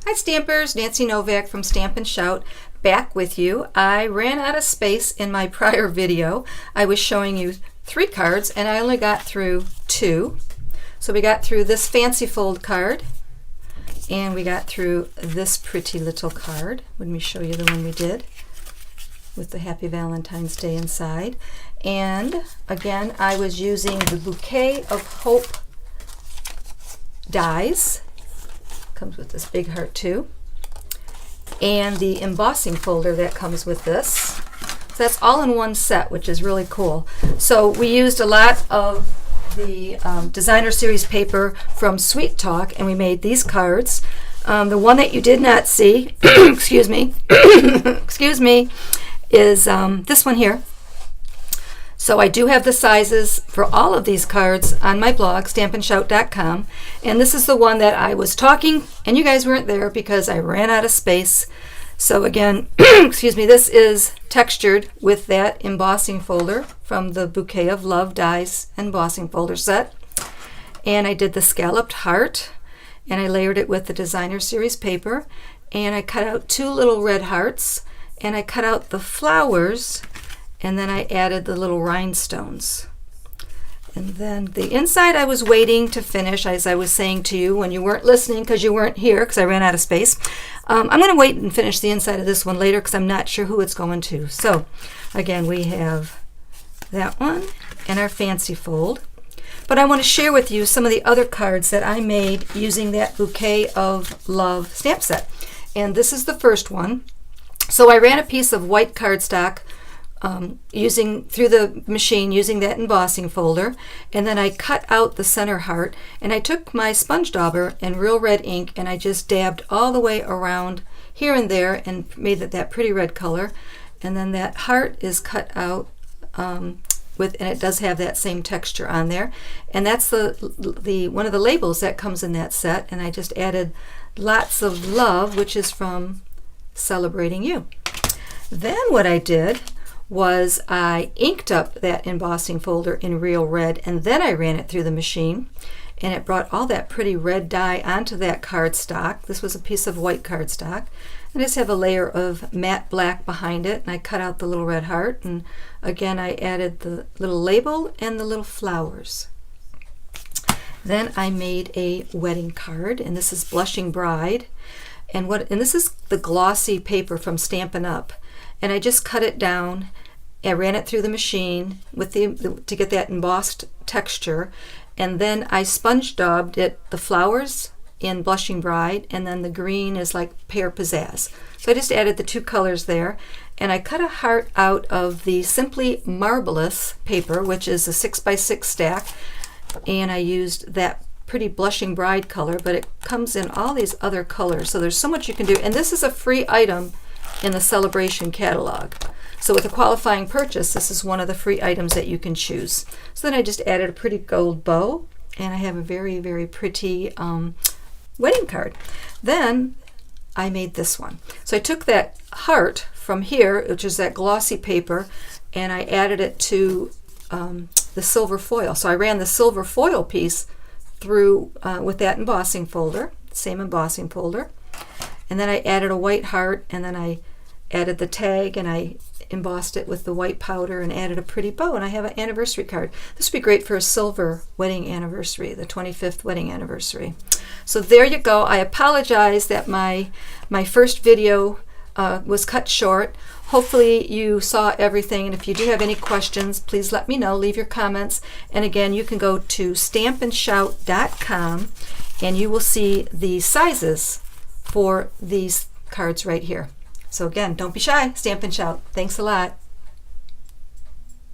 Hi Stampers, Nancy Novak from Stamp and Shout back with you. I ran out of space in my prior video. I was showing you 3 cards and I only got through 2. So we got through this fancy fold card and we got through this pretty little card. Let me show you the one we did with the Happy Valentine's Day inside. And again, I was using the Bouquet of Hope dies. Comes with this big heart too, and the embossing folder that comes with this. So that's all in one set, which is really cool. So we used a lot of the designer series paper from Sweet Talk, and we made these cards. The one that you did not see, excuse me, excuse me, is this one here. So I do have the sizes for all of these cards on my blog, stampandshout.com, and this is the one that I was talking and you guys weren't there because I ran out of space. So again, excuse me, this is textured with that embossing folder from the Bouquet of Love Dies embossing folder set. And I did the scalloped heart, and I layered it with the designer series paper, and I cut out 2 little red hearts, and I cut out the flowers, and then I added the little rhinestones. And then the inside I was waiting to finish, as I was saying to you when you weren't listening because you weren't here because I ran out of space. I'm going to wait and finish the inside of this one later because I'm not sure who it's going to. So again, we have that one and our fancy fold. But I want to share with you some of the other cards that I made using that Bouquet of Love stamp set. And this is the first one. So I ran a piece of white cardstock using through the machine using that embossing folder, and then I cut out the center heart, and I took my sponge dauber and real red ink and I just dabbed all the way around here and there and made it that pretty red color. And then that heart is cut out and it does have that same texture on there, and that's the one of the labels that comes in that set. And I just added lots of love, which is from Celebrating You. Then what I did was I inked up that embossing folder in real red, and then I ran it through the machine, and it brought all that pretty red dye onto that cardstock. This was a piece of white cardstock. I just have a layer of matte black behind it, and I cut out the little red heart, and again I added the little label and the little flowers. Then I made a wedding card, and this is Blushing Bride, and this is the glossy paper from Stampin' Up, and I just cut it down. I ran it through the machine with to get that embossed texture, and then I sponge daubed it, the flowers in Blushing Bride, and then the green is like Pear Pizzazz. So I just added the 2 colors there, and I cut a heart out of the Simply Marvelous paper, which is a 6x6 stack, and I used that pretty Blushing Bride color, but it comes in all these other colors, so there's so much you can do. And this is a free item in the Celebration catalog. So with a qualifying purchase, this is one of the free items that you can choose. So then I just added a pretty gold bow, and I have a very, very pretty wedding card. Then I made this one. So I took that heart from here, which is that glossy paper, and I added it to the silver foil. So I ran the silver foil piece through with that embossing folder, same embossing folder. And then I added a white heart, and then I added the tag, and I embossed it with the white powder and added a pretty bow, and I have an anniversary card. This would be great for a silver wedding anniversary, the 25th wedding anniversary. So there you go. I apologize that my first video was cut short. Hopefully you saw everything, and if you do have any questions, please let me know. Leave your comments. And again, you can go to stampandshout.com and you will see the sizes for these cards right here. So again, don't be shy. Stamp and Shout. Thanks a lot.